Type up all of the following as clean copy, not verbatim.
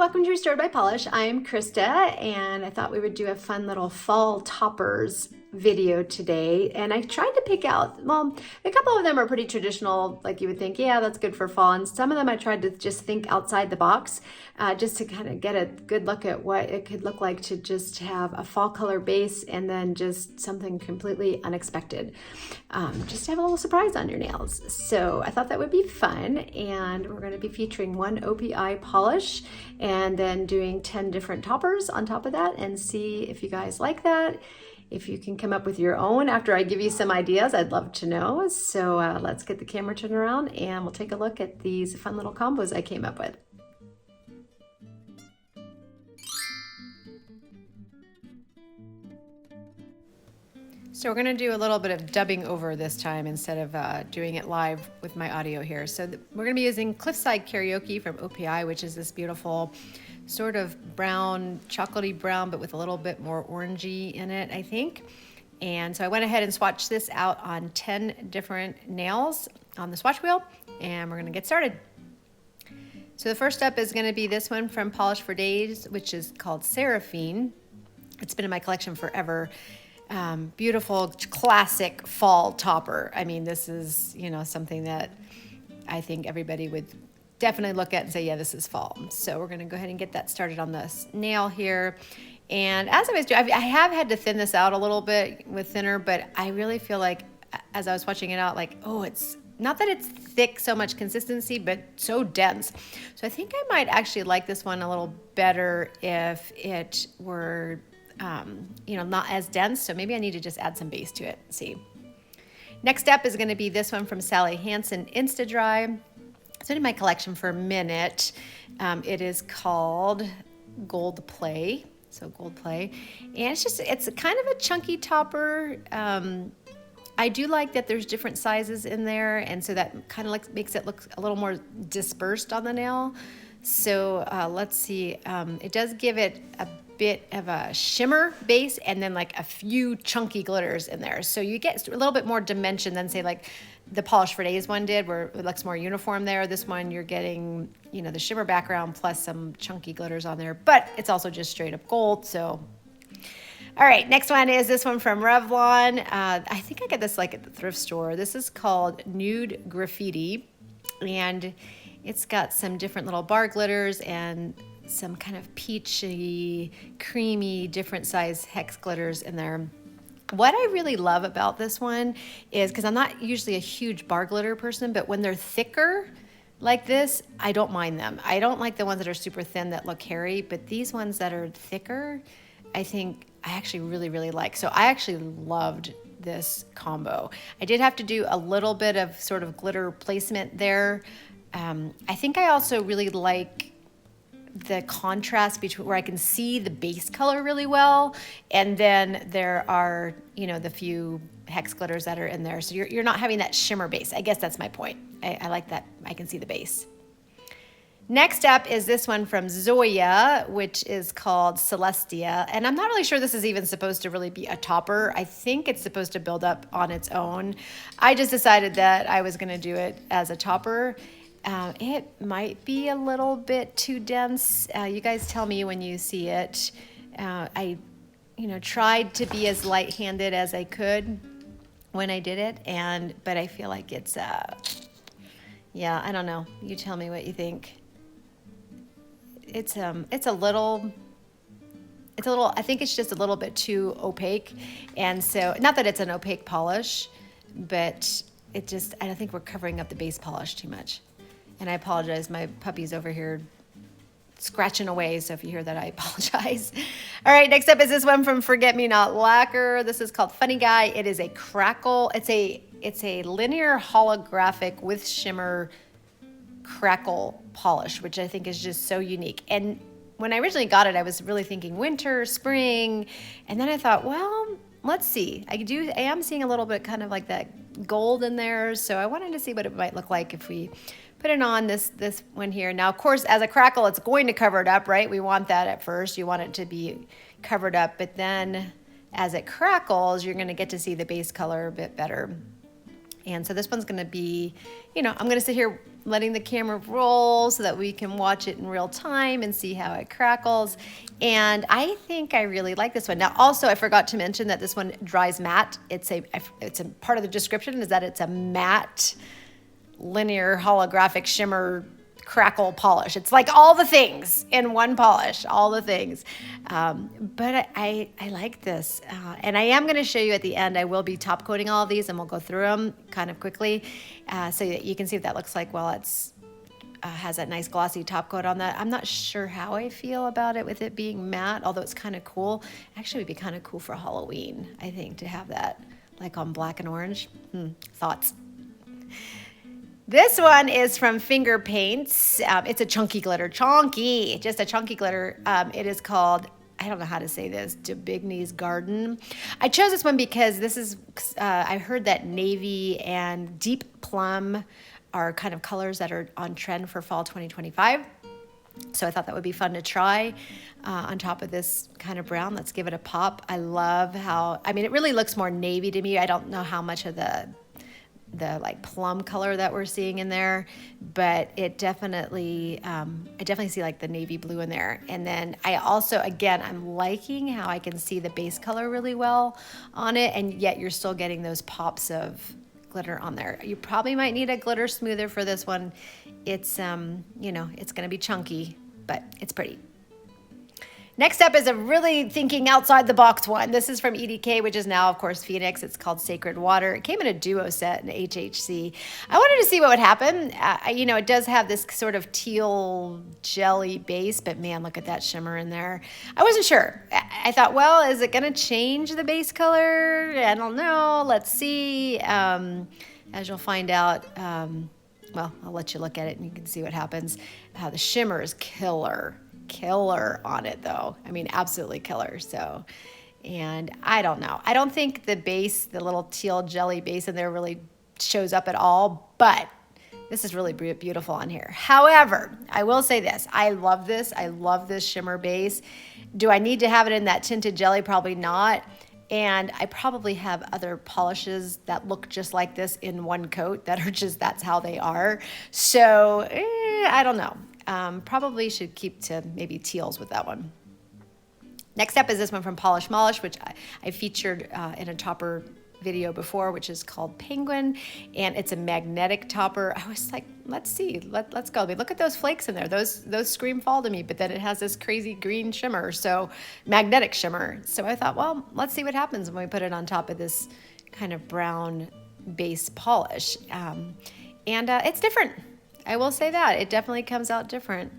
welcome to Restored by Polish. I'm Krista, and I thought we would do a fun little fall toppers video today. And I tried to pick out, well, a couple of them are pretty traditional, like you would think, yeah, that's good for fall. And some of them I tried to just think outside the box, just to kind of get a good look at what it could look like to just have a fall color base and then just something completely unexpected. Just to have a little surprise on your nails. So I thought that would be fun, and we're going to be featuring one OPI polish and then doing 10 different toppers on top of that, and see if you guys like that. If you can come up with your own after I give you some ideas, I'd love to know. So let's get the camera turned around and we'll take a look at these fun little combos I came up with. So we're going to do a little bit of dubbing over this time instead of doing it live with my audio here. So we're going to be using Cliffside Karaoke from OPI, which is this beautiful sort of brown, chocolatey brown, but with a little bit more orangey in it, I think. And so I went ahead and swatched this out on 10 different nails on the swatch wheel, and we're going to get started. So the first up is going to be this one from Polish for Days, which is called Seraphine. It's been in my collection forever. Beautiful, classic fall topper. I mean, this is, something that I think everybody would definitely look at and say, yeah, this is fall. So we're going to go ahead and get that started on this nail here. And as I was doing, I have had to thin this out a little bit with thinner, but I really feel like as I was watching it out, like, oh, it's not that it's thick, so much consistency, but so dense. So I think I might actually like this one a little better if it were not as dense. So maybe I need to just add some base to it. See. Next up is going to be this one from Sally Hansen Insta Dry. It's been in my collection for a minute. It is called Gold Play. So Gold Play. And it's kind of a chunky topper. I do like that there's different sizes in there. And so that kind of makes it look a little more dispersed on the nail. So let's see. It does give it a bit of a shimmer base and then like a few chunky glitters in there. So you get a little bit more dimension than say like the Polish for Days one did, where it looks more uniform there. This one you're getting, the shimmer background plus some chunky glitters on there, but it's also just straight up gold. So, all right, next one is this one from Revlon. I think I got this like at the thrift store. This is called Nude Graffiti, and it's got some different little bar glitters and some kind of peachy, creamy, different size hex glitters in there. What I really love about this one is, because I'm not usually a huge bar glitter person, but when they're thicker like this, I don't mind them. I don't like the ones that are super thin that look hairy, but these ones that are thicker, I think I actually really, really like. So I actually loved this combo. I did have to do a little bit of sort of glitter placement there. I think I also really like the contrast between where I can see the base color really well, and then there are the few hex glitters that are in there, so you're not having that shimmer base. I guess that's my point. I like that I can see the base. Next up is this one from Zoya, which is called Celestia, and I'm not really sure this is even supposed to really be a topper. I think it's supposed to build up on its own. I just decided that I was going to do it as a topper. It might be a little bit too dense. You guys tell me when you see it. I, tried to be as light-handed as I could when I did it, but I feel like it's, yeah, I don't know. You tell me what you think. It's a little, I think it's just a little bit too opaque, and so not that it's an opaque polish, but I don't think we're covering up the base polish too much. And I apologize, my puppy's over here scratching away, so if you hear that, I apologize. All right, next up is this one from Forget Me Not Lacquer. This is called Funny Guy. It is a crackle. It's a linear holographic with shimmer crackle polish, which I think is just so unique. And when I originally got it, I was really thinking winter, spring, and then I thought, well, let's see. I am seeing a little bit kind of like that gold in there, so I wanted to see what it might look like if we put it on this one here. Now, of course, as a crackle, it's going to cover it up, right? We want that at first. You want it to be covered up, but then as it crackles, you're going to get to see the base color a bit better. And so this one's gonna be, I'm gonna sit here letting the camera roll so that we can watch it in real time and see how it crackles. And I think I really like this one. Now, also, I forgot to mention that this one dries matte. It's a part of the description is that it's a matte linear holographic shimmer crackle polish. It's like all the things in one polish, all the things. But I like this. And I am going to show you at the end, I will be top coating all of these and we'll go through them kind of quickly so that you can see what that looks like while it's has that nice glossy top coat on that. I'm not sure how I feel about it with it being matte, although it's kind of cool. Actually, it would be kind of cool for Halloween, I think, to have that like on black and orange. Thoughts? This one is from Finger Paints. It's a chunky glitter, just a chunky glitter. It is called, I don't know how to say this, Daubigny's Garden. I chose this one because this is, I heard that navy and deep plum are kind of colors that are on trend for fall 2025. So I thought that would be fun to try on top of this kind of brown. Let's give it a pop. I love how, it really looks more navy to me. I don't know how much of the like plum color that we're seeing in there, but it definitely, I definitely see like the navy blue in there. And then I also, again, I'm liking how I can see the base color really well on it, and yet you're still getting those pops of glitter on there. You probably might need a glitter smoother for this one. It's, it's gonna be chunky, but it's pretty. Next up is a really thinking outside the box one. This is from EDK, which is now, of course, Phoenix. It's called Sacred Water. It came in a duo set in HHC. I wanted to see what would happen. It does have this sort of teal jelly base, but man, look at that shimmer in there. I wasn't sure. I thought, well, is it going to change the base color? I don't know. Let's see. As you'll find out, well, I'll let you look at it and you can see what happens. The shimmer is killer on it though. Absolutely killer. So, and I don't know. I don't think the base, the little teal jelly base in there really shows up at all, but this is really beautiful on here. However, I will say this. I love this. I love this shimmer base. Do I need to have it in that tinted jelly? Probably not. And I probably have other polishes that look just like this in one coat that are just, that's how they are. So I don't know. Probably should keep to maybe teals with that one. Next up is this one from Polish Molish, which I featured in a topper video before, which is called Penguin, and it's a magnetic topper. I was like, let's see, let's go. Look at those flakes in there. Those scream fall to me, but then it has this crazy green shimmer, so magnetic shimmer. So I thought, well, let's see what happens when we put it on top of this kind of brown base polish. And it's different. I will say that. It definitely comes out different.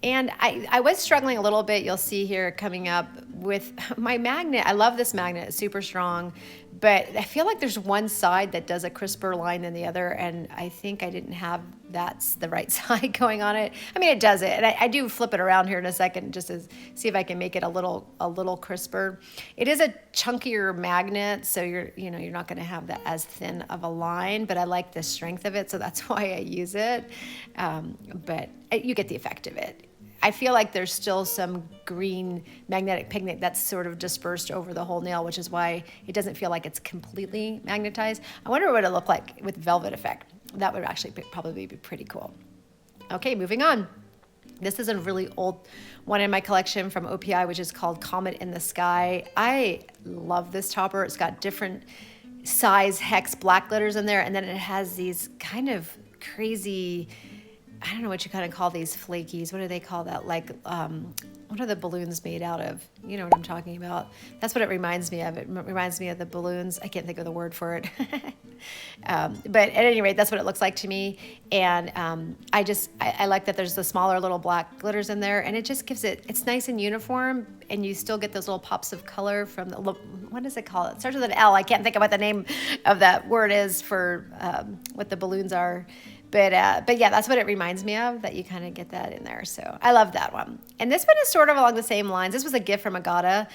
And I was struggling a little bit, you'll see here coming up, with my magnet. I love this magnet, it's super strong, but I feel like there's one side that does a crisper line than the other, and I think I didn't have that's the right side going on it. It does it, and I do flip it around here in a second just to see if I can make it a little crisper. It is a chunkier magnet, so you're not going to have that as thin of a line, but I like the strength of it, so that's why I use it. But you get the effect of it. I feel like there's still some green magnetic pigment that's sort of dispersed over the whole nail, which is why it doesn't feel like it's completely magnetized. I wonder what it would look like with velvet effect. That would actually probably be pretty cool. Okay, moving on. This is a really old one in my collection from OPI, which is called Comet in the Sky. I love this topper. It's got different size hex black glitters in there, and then it has these kind of crazy, I don't know what you kind of call these flakies. What do they call that? Like, what are the balloons made out of? You know what I'm talking about. That's what it reminds me of. It reminds me of the balloons. I can't think of the word for it. But at any rate, that's what it looks like to me. And I like that there's the smaller little black glitters in there, and it just gives it's nice and uniform, and you still get those little pops of color from the, what does it call it? It starts with an L. I can't think of what the name of that word is for what the balloons are. But yeah, that's what it reminds me of, that you kind of get that in there. So I love that one. And this one is sort of along the same lines. This was a gift from Agata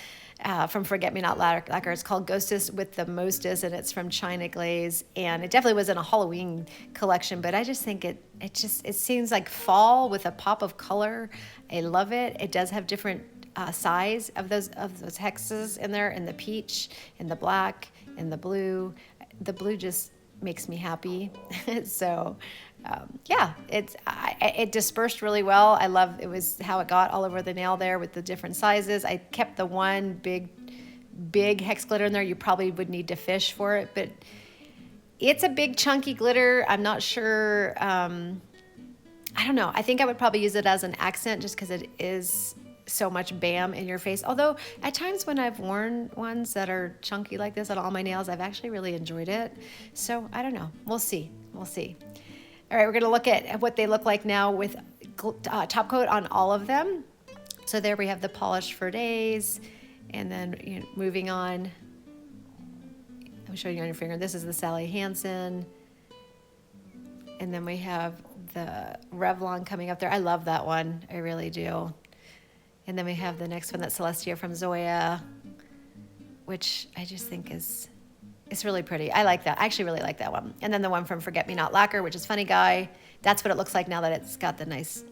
from Forget Me Not Lacquer. It's called Ghostess with the Mostess, and it's from China Glaze. And it definitely was in a Halloween collection, but I just think it seems like fall with a pop of color. I love it. It does have different size of those hexes in there, in the peach, in the black, in the blue. The blue just makes me happy. So yeah, it dispersed really well. I love it was how it got all over the nail there with the different sizes. I kept the one big hex glitter in there. You probably would need to fish for it, but it's a big chunky glitter. I'm not sure. I don't know. I think I would probably use it as an accent just because it is so much bam in your face. Although at times when I've worn ones that are chunky like this on all my nails, I've actually really enjoyed it. So I don't know. We'll see. We'll see. All right, we're going to look at what they look like now with top coat on all of them. So there we have the Polish for Days, and then moving on. I'm showing you on your finger. This is the Sally Hansen. And then we have the Revlon coming up there. I love that one. I really do. And then we have the next one, that's Celestia from Zoya, which I just think it's really pretty. I like that. I actually really like that one. And then the one from Forget Me Not Lacquer, which is Funny Guy. That's what it looks like now that it's got the nice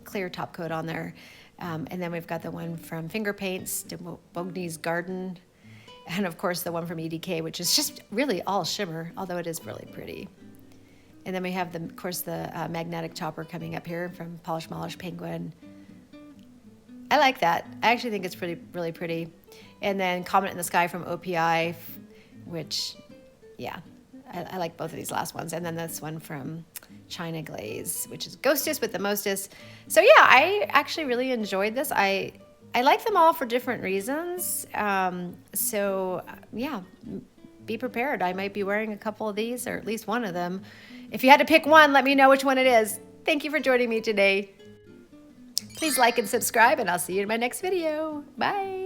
clear top coat on there. And then we've got the one from Finger Paints, Daubigny's Garden. And of course the one from EDK, which is just really all shimmer, although it is really pretty. And then we have, of course, the magnetic topper coming up here from Polish Molish Penguin. I like that. I actually think it's really pretty. And then Comet in the Sky from OPI, which, yeah, I like both of these last ones. And then this one from China Glaze, which is Ghostess with the Mostess. So yeah, I actually really enjoyed this. I like them all for different reasons. So yeah, be prepared. I might be wearing a couple of these, or at least one of them. If you had to pick one, let me know which one it is. Thank you for joining me today. Please like and subscribe, and I'll see you in my next video. Bye.